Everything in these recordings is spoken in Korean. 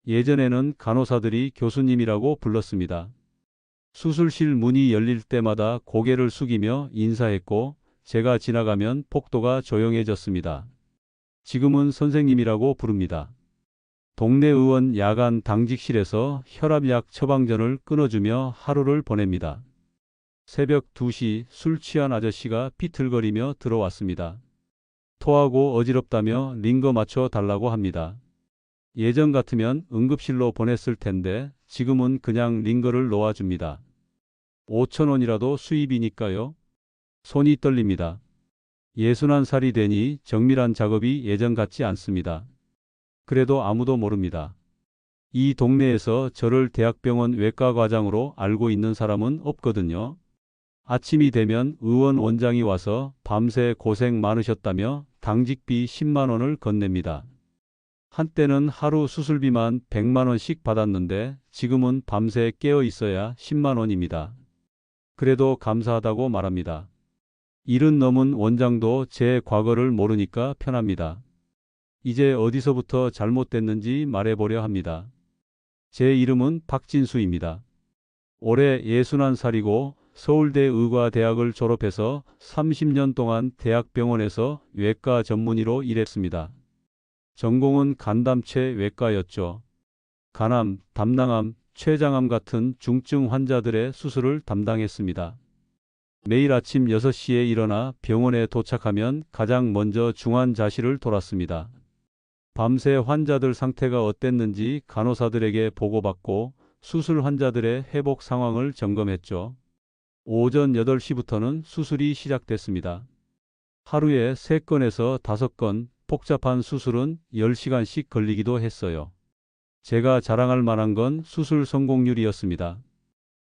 예전에는 간호사들이 교수님이라고 불렀습니다. 수술실 문이 열릴 때마다 고개를 숙이며 인사했고 제가 지나가면 폭도가 조용해졌습니다. 지금은 선생님이라고 부릅니다. 동네 의원 야간 당직실에서 혈압약 처방전을 끊어주며 하루를 보냅니다. 새벽 2시 술 취한 아저씨가 비틀거리며 들어왔습니다. 토하고 어지럽다며 링거 맞춰 달라고 합니다. 예전 같으면 응급실로 보냈을 텐데 지금은 그냥 링거를 놓아줍니다. 5,000원이라도 수입이니까요. 손이 떨립니다. 61살이 되니 정밀한 작업이 예전 같지 않습니다. 그래도 아무도 모릅니다. 이 동네에서 저를 대학병원 외과과장으로 알고 있는 사람은 없거든요. 아침이 되면 의원 원장이 와서 밤새 고생 많으셨다며 당직비 10만 원을 건넵니다. 한때는 하루 수술비만 100만 원씩 받았는데 지금은 밤새 깨어 있어야 10만 원입니다. 그래도 감사하다고 말합니다. 일은 넘은 원장도 제 과거를 모르니까 편합니다. 이제 어디서부터 잘못됐는지 말해보려 합니다. 제 이름은 박진수입니다. 올해 61살이고 서울대 의과대학을 졸업해서 30년 동안 대학병원에서 외과 전문의로 일했습니다. 전공은 간담체 외과였죠. 간암, 담낭암, 췌장암 같은 중증 환자들의 수술을 담당했습니다. 매일 아침 6시에 일어나 병원에 도착하면 가장 먼저 중환자실을 돌았습니다. 밤새 환자들 상태가 어땠는지 간호사들에게 보고받고 수술 환자들의 회복 상황을 점검했죠. 오전 8시부터는 수술이 시작됐습니다. 하루에 3건에서 5건, 복잡한 수술은 10시간씩 걸리기도 했어요. 제가 자랑할 만한 건 수술 성공률이었습니다.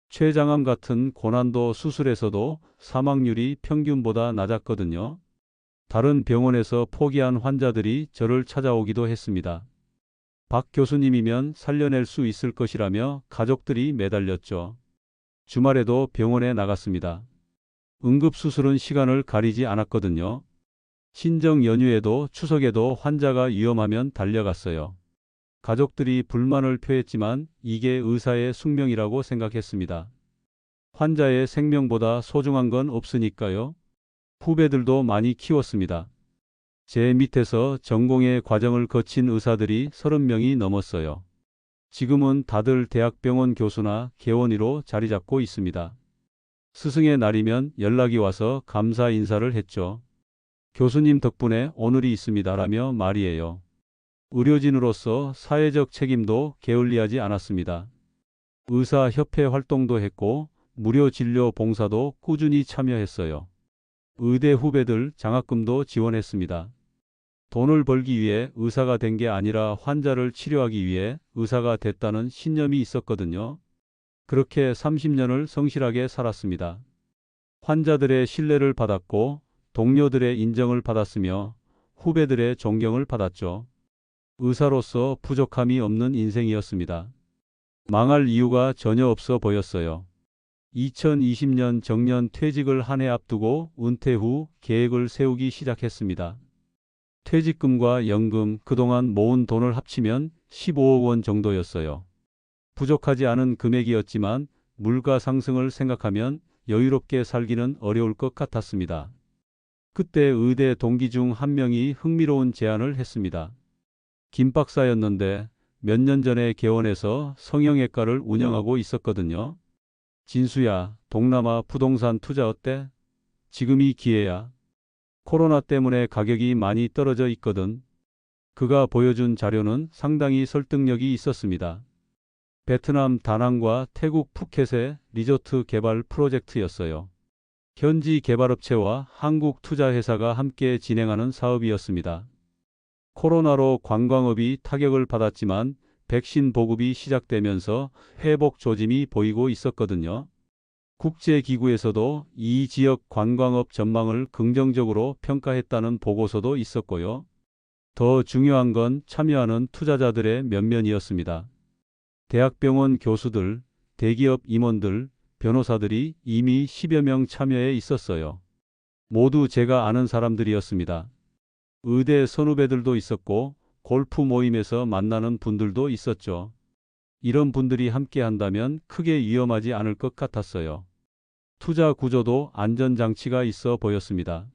췌장암 같은 고난도 수술에서도 사망률이 평균보다 낮았거든요. 다른 병원에서 포기한 환자들이 저를 찾아오기도 했습니다. 박 교수님이면 살려낼 수 있을 것이라며 가족들이 매달렸죠. 주말에도 병원에 나갔습니다. 응급수술은 시간을 가리지 않았거든요. 신정 연휴에도 추석에도 환자가 위험하면 달려갔어요. 가족들이 불만을 표했지만 이게 의사의 숙명이라고 생각했습니다. 환자의 생명보다 소중한 건 없으니까요. 후배들도 많이 키웠습니다. 제 밑에서 전공의 과정을 거친 의사들이 30명이 넘었어요. 지금은 다들 대학병원 교수나 개원의로 자리 잡고 있습니다. 스승의 날이면 연락이 와서 감사 인사를 했죠. 교수님 덕분에 오늘이 있습니다라며 말이에요. 의료진으로서 사회적 책임도 게을리하지 않았습니다. 의사협회 활동도 했고 무료 진료 봉사도 꾸준히 참여했어요. 의대 후배들 장학금도 지원했습니다. 돈을 벌기 위해 의사가 된 게 아니라 환자를 치료하기 위해 의사가 됐다는 신념이 있었거든요. 그렇게 30년을 성실하게 살았습니다. 환자들의 신뢰를 받았고 동료들의 인정을 받았으며 후배들의 존경을 받았죠. 의사로서 부족함이 없는 인생이었습니다. 망할 이유가 전혀 없어 보였어요. 2020년 정년 퇴직을 한 해 앞두고 은퇴 후 계획을 세우기 시작했습니다. 퇴직금과 연금, 그동안 모은 돈을 합치면 15억 원 정도였어요. 부족하지 않은 금액이었지만 물가 상승을 생각하면 여유롭게 살기는 어려울 것 같았습니다. 그때 의대 동기 중 한 명이 흥미로운 제안을 했습니다. 김 박사였는데 몇 년 전에 개원해서 성형외과를 운영하고 있었거든요. 진수야, 동남아 부동산 투자 어때? 지금이 기회야. 코로나 때문에 가격이 많이 떨어져 있거든. 그가 보여준 자료는 상당히 설득력이 있었습니다. 베트남 다낭과 태국 푸켓의 리조트 개발 프로젝트였어요. 현지 개발업체와 한국 투자회사가 함께 진행하는 사업이었습니다. 코로나로 관광업이 타격을 받았지만 백신 보급이 시작되면서 회복 조짐이 보이고 있었거든요. 국제기구에서도 이 지역 관광업 전망을 긍정적으로 평가했다는 보고서도 있었고요. 더 중요한 건 참여하는 투자자들의 면면이었습니다. 대학병원 교수들, 대기업 임원들, 변호사들이 이미 10여 명 참여해 있었어요. 모두 제가 아는 사람들이었습니다. 의대 선후배들도 있었고 골프 모임에서 만나는 분들도 있었죠. 이런 분들이 함께 한다면 크게 위험하지 않을 것 같았어요. 투자 구조도 안전장치가 있어 보였습니다.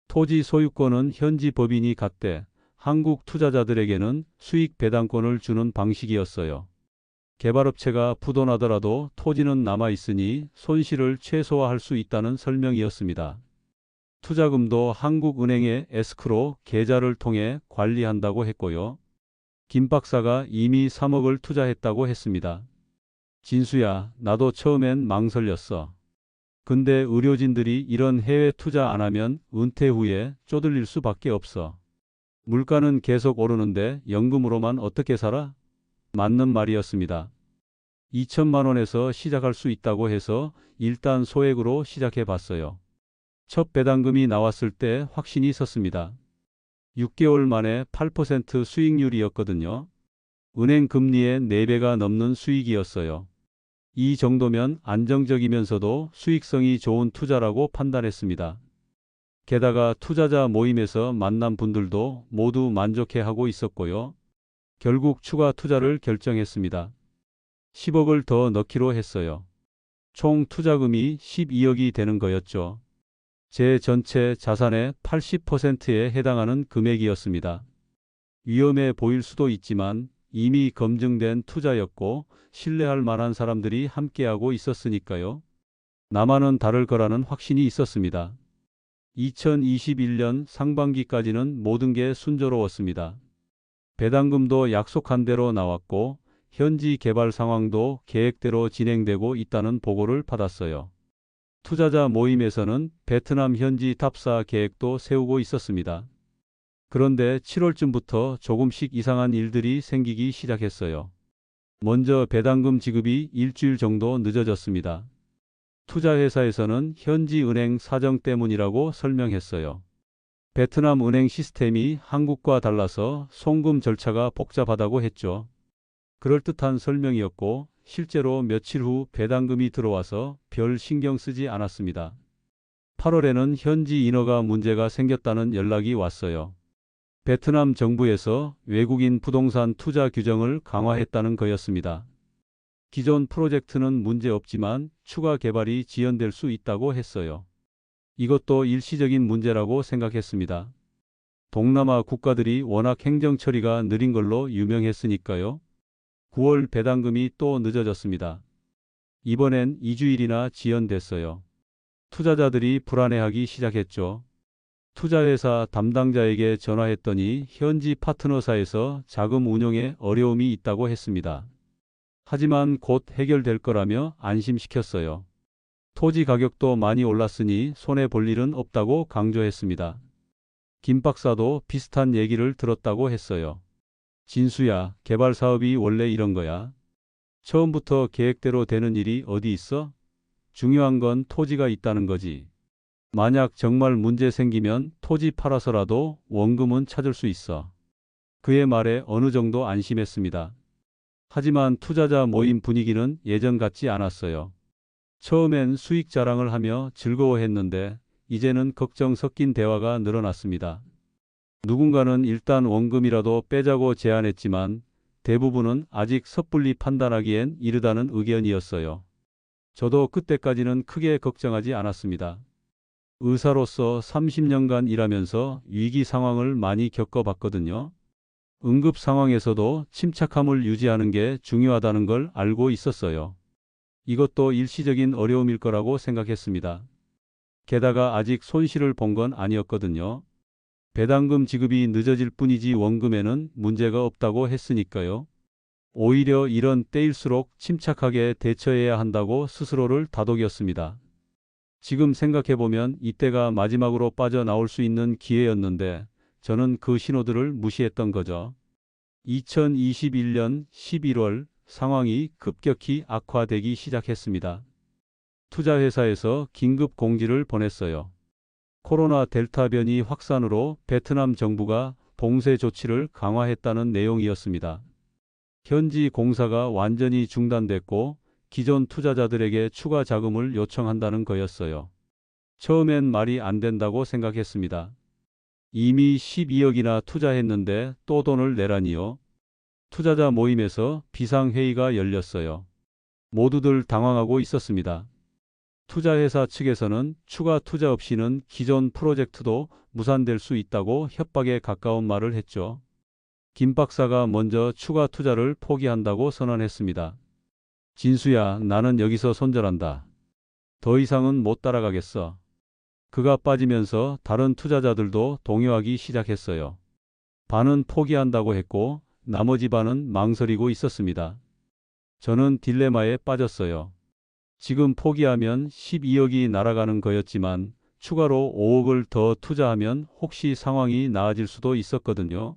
토지 소유권은 현지 법인이 갖되 한국 투자자들에게는 수익 배당권을 주는 방식이었어요. 개발업체가 부도나더라도 토지는 남아있으니 손실을 최소화할 수 있다는 설명이었습니다. 투자금도 한국은행의 에스크로 계좌를 통해 관리한다고 했고요. 김 박사가 이미 3억을 투자했다고 했습니다. 진수야, 나도 처음엔 망설였어. 근데 의료진들이 이런 해외 투자 안 하면 은퇴 후에 쪼들릴 수밖에 없어. 물가는 계속 오르는데 연금으로만 어떻게 살아? 맞는 말이었습니다. 2천만 원에서 시작할 수 있다고 해서 일단 소액으로 시작해 봤어요. 첫 배당금이 나왔을 때 확신이 섰습니다. 6개월 만에 8% 수익률이었거든요. 은행 금리의 4배가 넘는 수익이었어요. 이 정도면 안정적이면서도 수익성이 좋은 투자라고 판단했습니다. 게다가 투자자 모임에서 만난 분들도 모두 만족해하고 있었고요. 결국 추가 투자를 결정했습니다. 10억을 더 넣기로 했어요. 총 투자금이 12억이 되는 거였죠. 제 전체 자산의 80%에 해당하는 금액이었습니다. 위험해 보일 수도 있지만 이미 검증된 투자였고 신뢰할 만한 사람들이 함께하고 있었으니까요. 나만은 다를 거라는 확신이 있었습니다. 2021년 상반기까지는 모든 게 순조로웠습니다. 배당금도 약속한 대로 나왔고 현지 개발 상황도 계획대로 진행되고 있다는 보고를 받았어요. 투자자 모임에서는 베트남 현지 답사 계획도 세우고 있었습니다. 그런데 7월쯤부터 조금씩 이상한 일들이 생기기 시작했어요. 먼저 배당금 지급이 일주일 정도 늦어졌습니다. 투자회사에서는 현지 은행 사정 때문이라고 설명했어요. 베트남 은행 시스템이 한국과 달라서 송금 절차가 복잡하다고 했죠. 그럴듯한 설명이었고 실제로 며칠 후 배당금이 들어와서 별 신경 쓰지 않았습니다. 8월에는 현지 인허가 문제가 생겼다는 연락이 왔어요. 베트남 정부에서 외국인 부동산 투자 규정을 강화했다는 거였습니다. 기존 프로젝트는 문제없지만 추가 개발이 지연될 수 있다고 했어요. 이것도 일시적인 문제라고 생각했습니다. 동남아 국가들이 워낙 행정 처리가 느린 걸로 유명했으니까요. 9월 배당금이 또 늦어졌습니다. 이번엔 2주일이나 지연됐어요. 투자자들이 불안해하기 시작했죠. 투자회사 담당자에게 전화했더니 현지 파트너사에서 자금 운용에 어려움이 있다고 했습니다. 하지만 곧 해결될 거라며 안심시켰어요. 토지 가격도 많이 올랐으니 손해볼 일은 없다고 강조했습니다. 김 박사도 비슷한 얘기를 들었다고 했어요. 진수야, 개발 사업이 원래 이런 거야. 처음부터 계획대로 되는 일이 어디 있어? 중요한 건 토지가 있다는 거지. 만약 정말 문제 생기면 토지 팔아서라도 원금은 찾을 수 있어. 그의 말에 어느 정도 안심했습니다. 하지만 투자자 모임 분위기는 예전 같지 않았어요. 처음엔 수익 자랑을 하며 즐거워했는데 이제는 걱정 섞인 대화가 늘어났습니다. 누군가는 일단 원금이라도 빼자고 제안했지만 대부분은 아직 섣불리 판단하기엔 이르다는 의견이었어요. 저도 그때까지는 크게 걱정하지 않았습니다. 의사로서 30년간 일하면서 위기 상황을 많이 겪어봤거든요. 응급 상황에서도 침착함을 유지하는 게 중요하다는 걸 알고 있었어요. 이것도 일시적인 어려움일 거라고 생각했습니다. 게다가 아직 손실을 본 건 아니었거든요. 배당금 지급이 늦어질 뿐이지 원금에는 문제가 없다고 했으니까요. 오히려 이런 때일수록 침착하게 대처해야 한다고 스스로를 다독였습니다. 지금 생각해보면 이때가 마지막으로 빠져나올 수 있는 기회였는데 저는 그 신호들을 무시했던 거죠. 2021년 11월 상황이 급격히 악화되기 시작했습니다. 투자회사에서 긴급 공지를 보냈어요. 코로나 델타 변이 확산으로 베트남 정부가 봉쇄 조치를 강화했다는 내용이었습니다. 현지 공사가 완전히 중단됐고 기존 투자자들에게 추가 자금을 요청한다는 거였어요. 처음엔 말이 안 된다고 생각했습니다. 이미 12억이나 투자했는데 또 돈을 내라니요. 투자자 모임에서 비상회의가 열렸어요. 모두들 당황하고 있었습니다. 투자회사 측에서는 추가 투자 없이는 기존 프로젝트도 무산될 수 있다고 협박에 가까운 말을 했죠. 김 박사가 먼저 추가 투자를 포기한다고 선언했습니다. 진수야, 나는 여기서 손절한다. 더 이상은 못 따라가겠어. 그가 빠지면서 다른 투자자들도 동요하기 시작했어요. 반은 포기한다고 했고 나머지 반은 망설이고 있었습니다. 저는 딜레마에 빠졌어요. 지금 포기하면 12억이 날아가는 거였지만 추가로 5억을 더 투자하면 혹시 상황이 나아질 수도 있었거든요.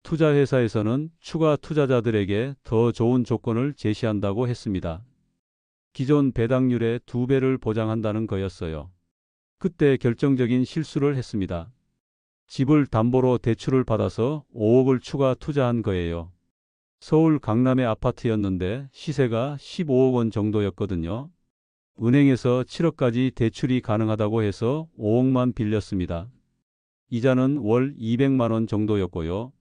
투자회사에서는 추가 투자자들에게 더 좋은 조건을 제시한다고 했습니다. 기존 배당률의 2배를 보장한다는 거였어요. 그때 결정적인 실수를 했습니다. 집을 담보로 대출을 받아서 5억을 추가 투자한 거예요. 서울 강남의 아파트였는데 시세가 15억 원 정도였거든요. 은행에서 7억까지 대출이 가능하다고 해서 5억만 빌렸습니다. 이자는 월 200만 원 정도였고요.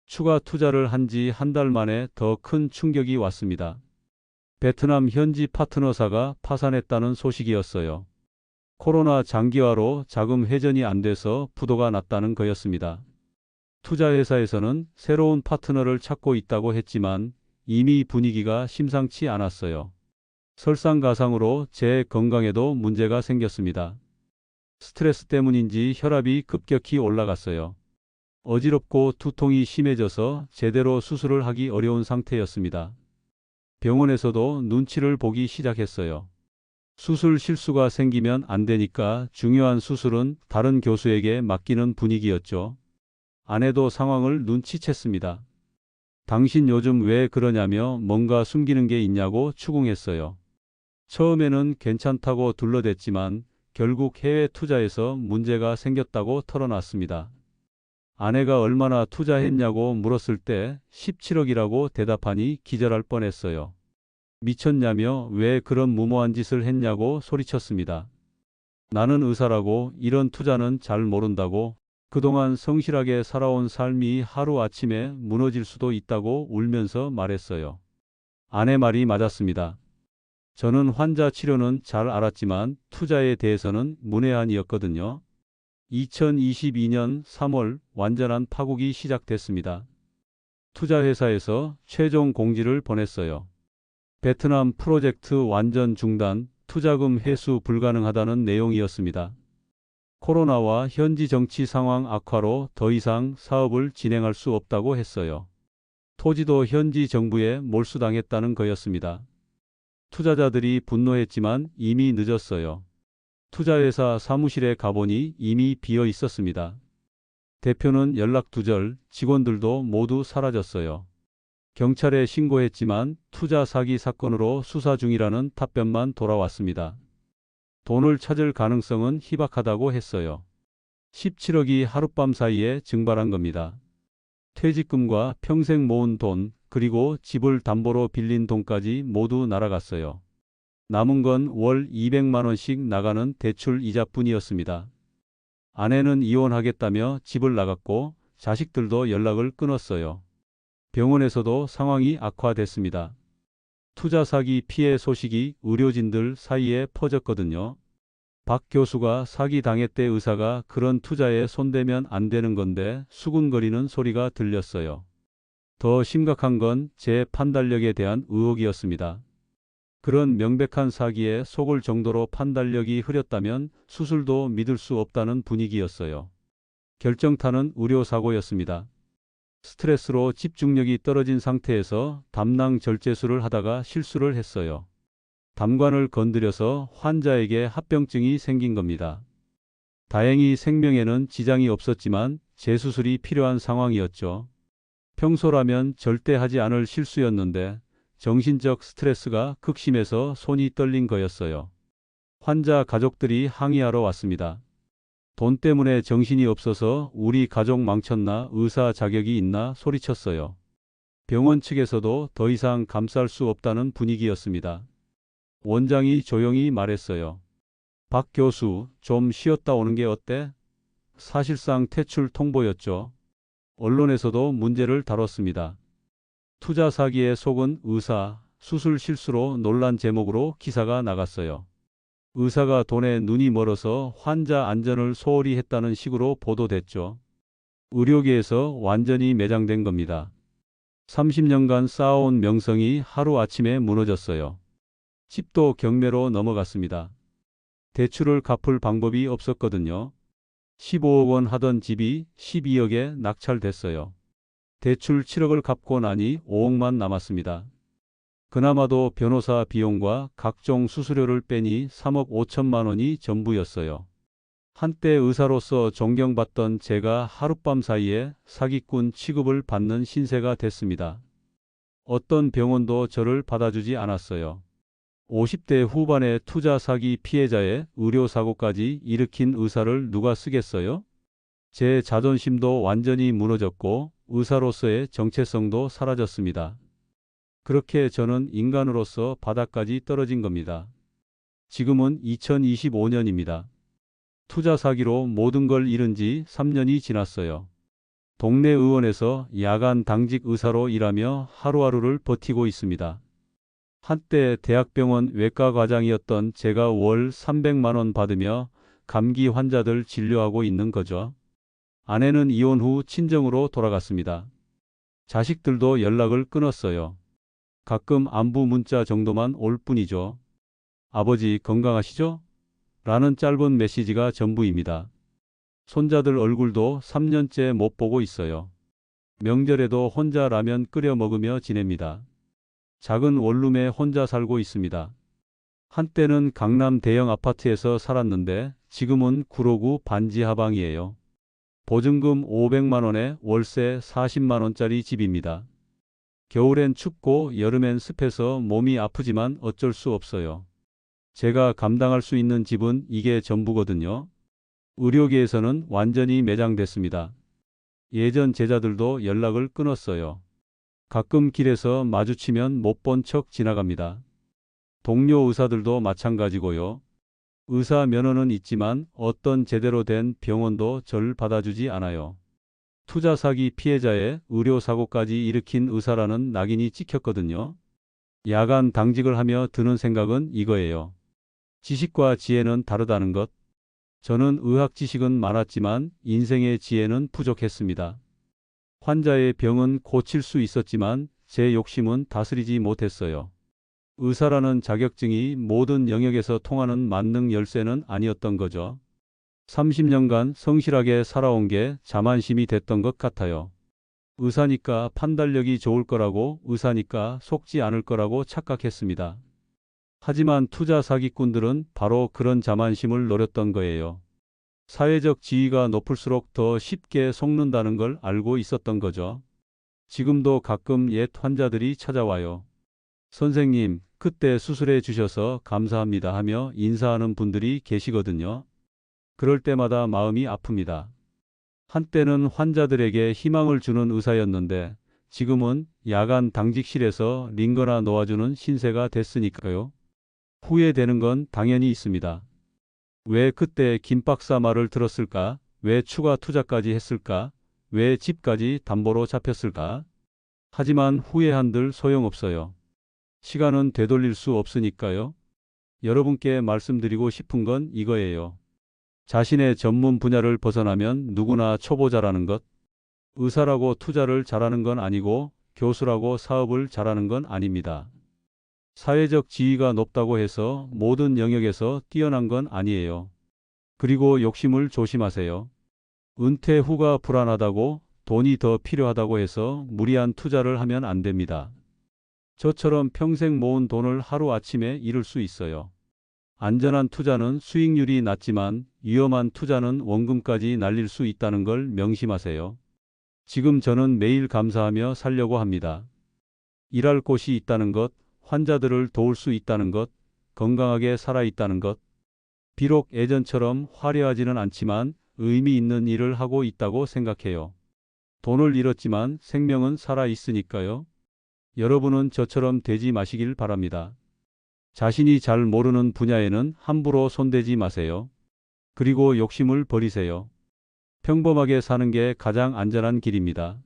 추가 투자를 한 지 한 달 만에 더 큰 충격이 왔습니다. 베트남 현지 파트너사가 파산했다는 소식이었어요. 코로나 장기화로 자금 회전이 안 돼서 부도가 났다는 거였습니다. 투자회사에서는 새로운 파트너를 찾고 있다고 했지만 이미 분위기가 심상치 않았어요. 설상가상으로 제 건강에도 문제가 생겼습니다. 스트레스 때문인지 혈압이 급격히 올라갔어요. 어지럽고 두통이 심해져서 제대로 수술을 하기 어려운 상태였습니다. 병원에서도 눈치를 보기 시작했어요. 수술 실수가 생기면 안 되니까 중요한 수술은 다른 교수에게 맡기는 분위기였죠. 아내도 상황을 눈치챘습니다. 당신 요즘 왜 그러냐며 뭔가 숨기는 게 있냐고 추궁했어요. 처음에는 괜찮다고 둘러댔지만 결국 해외 투자에서 문제가 생겼다고 털어놨습니다. 아내가 얼마나 투자했냐고 물었을 때 17억이라고 대답하니 기절할 뻔했어요. 미쳤냐며 왜 그런 무모한 짓을 했냐고 소리쳤습니다. 나는 의사라고 이런 투자는 잘 모른다고 그동안 성실하게 살아온 삶이 하루아침에 무너질 수도 있다고 울면서 말했어요. 아내 말이 맞았습니다. 저는 환자 치료는 잘 알았지만 투자에 대해서는 문외한이었거든요. 2022년 3월 완전한 파국이 시작됐습니다. 투자회사에서 최종 공지를 보냈어요. 베트남 프로젝트 완전 중단, 투자금 회수 불가능하다는 내용이었습니다. 코로나와 현지 정치 상황 악화로 더 이상 사업을 진행할 수 없다고 했어요. 토지도 현지 정부에 몰수당했다는 거였습니다. 투자자들이 분노했지만 이미 늦었어요. 투자회사 사무실에 가보니 이미 비어 있었습니다. 대표는 연락 두절, 직원들도 모두 사라졌어요. 경찰에 신고했지만 투자 사기 사건으로 수사 중이라는 답변만 돌아왔습니다. 돈을 찾을 가능성은 희박하다고 했어요. 17억이 하룻밤 사이에 증발한 겁니다. 퇴직금과 평생 모은 돈, 그리고 집을 담보로 빌린 돈까지 모두 날아갔어요. 남은 건 월 200만 원씩 나가는 대출 이자뿐이었습니다. 아내는 이혼하겠다며 집을 나갔고 자식들도 연락을 끊었어요. 병원에서도 상황이 악화됐습니다. 투자 사기 피해 소식이 의료진들 사이에 퍼졌거든요. 박 교수가 사기 당했대 의사가 그런 투자에 손대면 안 되는 건데 수군거리는 소리가 들렸어요. 더 심각한 건 제 판단력에 대한 의혹이었습니다. 그런 명백한 사기에 속을 정도로 판단력이 흐렸다면 수술도 믿을 수 없다는 분위기였어요. 결정타는 의료사고였습니다. 스트레스로 집중력이 떨어진 상태에서 담낭 절제술을 하다가 실수를 했어요. 담관을 건드려서 환자에게 합병증이 생긴 겁니다. 다행히 생명에는 지장이 없었지만 재수술이 필요한 상황이었죠. 평소라면 절대 하지 않을 실수였는데 정신적 스트레스가 극심해서 손이 떨린 거였어요. 환자 가족들이 항의하러 왔습니다. 돈 때문에 정신이 없어서 우리 가족 망쳤나 의사 자격이 있나 소리쳤어요. 병원 측에서도 더 이상 감쌀 수 없다는 분위기였습니다. 원장이 조용히 말했어요. 박 교수, 좀 쉬었다 오는 게 어때? 사실상 퇴출 통보였죠. 언론에서도 문제를 다뤘습니다. 투자 사기에 속은 의사, 수술 실수로 논란 제목으로 기사가 나갔어요. 의사가 돈에 눈이 멀어서 환자 안전을 소홀히 했다는 식으로 보도됐죠. 의료계에서 완전히 매장된 겁니다. 30년간 쌓아온 명성이 하루아침에 무너졌어요. 집도 경매로 넘어갔습니다. 대출을 갚을 방법이 없었거든요. 15억 원 하던 집이 12억에 낙찰됐어요. 대출 7억을 갚고 나니 5억만 남았습니다. 그나마도 변호사 비용과 각종 수수료를 빼니 3억 5천만 원이 전부였어요. 한때 의사로서 존경받던 제가 하룻밤 사이에 사기꾼 취급을 받는 신세가 됐습니다. 어떤 병원도 저를 받아주지 않았어요. 50대 후반의 투자 사기 피해자의 의료사고까지 일으킨 의사를 누가 쓰겠어요? 제 자존심도 완전히 무너졌고 의사로서의 정체성도 사라졌습니다. 그렇게 저는 인간으로서 바닥까지 떨어진 겁니다. 지금은 2025년입니다. 투자 사기로 모든 걸 잃은 지 3년이 지났어요. 동네 의원에서 야간 당직 의사로 일하며 하루하루를 버티고 있습니다. 한때 대학병원 외과 과장이었던 제가 월 300만 원 받으며 감기 환자들 진료하고 있는 거죠. 아내는 이혼 후 친정으로 돌아갔습니다. 자식들도 연락을 끊었어요. 가끔 안부 문자 정도만 올 뿐이죠. 아버지 건강하시죠? 라는 짧은 메시지가 전부입니다. 손자들 얼굴도 3년째 못 보고 있어요. 명절에도 혼자 라면 끓여 먹으며 지냅니다. 작은 원룸에 혼자 살고 있습니다. 한때는 강남 대형 아파트에서 살았는데 지금은 구로구 반지 하방이에요. 보증금 500만 원에 월세 40만 원짜리 집입니다. 겨울엔 춥고 여름엔 습해서 몸이 아프지만 어쩔 수 없어요. 제가 감당할 수 있는 집은 이게 전부거든요. 의료계에서는 완전히 매장됐습니다. 예전 제자들도 연락을 끊었어요. 가끔 길에서 마주치면 못 본 척 지나갑니다. 동료 의사들도 마찬가지고요. 의사 면허는 있지만 어떤 제대로 된 병원도 절 받아주지 않아요. 투자 사기 피해자의 의료사고까지 일으킨 의사라는 낙인이 찍혔거든요. 야간 당직을 하며 드는 생각은 이거예요. 지식과 지혜는 다르다는 것. 저는 의학 지식은 많았지만 인생의 지혜는 부족했습니다. 환자의 병은 고칠 수 있었지만 제 욕심은 다스리지 못했어요. 의사라는 자격증이 모든 영역에서 통하는 만능 열쇠는 아니었던 거죠. 30년간 성실하게 살아온 게 자만심이 됐던 것 같아요. 의사니까 판단력이 좋을 거라고, 의사니까 속지 않을 거라고 착각했습니다. 하지만 투자 사기꾼들은 바로 그런 자만심을 노렸던 거예요. 사회적 지위가 높을수록 더 쉽게 속는다는 걸 알고 있었던 거죠. 지금도 가끔 옛 환자들이 찾아와요. 선생님, 그때 수술해 주셔서 감사합니다 하며 인사하는 분들이 계시거든요. 그럴 때마다 마음이 아픕니다. 한때는 환자들에게 희망을 주는 의사였는데 지금은 야간 당직실에서 링거나 놓아주는 신세가 됐으니까요. 후회되는 건 당연히 있습니다. 왜 그때 김 박사 말을 들었을까? 왜 추가 투자까지 했을까? 왜 집까지 담보로 잡혔을까? 하지만 후회한들 소용없어요. 시간은 되돌릴 수 없으니까요. 여러분께 말씀드리고 싶은 건 이거예요. 자신의 전문 분야를 벗어나면 누구나 초보자라는 것. 의사라고 투자를 잘하는 건 아니고 교수라고 사업을 잘하는 건 아닙니다. 사회적 지위가 높다고 해서 모든 영역에서 뛰어난 건 아니에요. 그리고 욕심을 조심하세요. 은퇴 후가 불안하다고, 돈이 더 필요하다고 해서 무리한 투자를 하면 안 됩니다. 저처럼 평생 모은 돈을 하루아침에 잃을 수 있어요. 안전한 투자는 수익률이 낮지만 위험한 투자는 원금까지 날릴 수 있다는 걸 명심하세요. 지금 저는 매일 감사하며 살려고 합니다. 일할 곳이 있다는 것, 환자들을 도울 수 있다는 것, 건강하게 살아있다는 것. 비록 예전처럼 화려하지는 않지만 의미 있는 일을 하고 있다고 생각해요. 돈을 잃었지만 생명은 살아있으니까요. 여러분은 저처럼 되지 마시길 바랍니다. 자신이 잘 모르는 분야에는 함부로 손대지 마세요. 그리고 욕심을 버리세요. 평범하게 사는 게 가장 안전한 길입니다.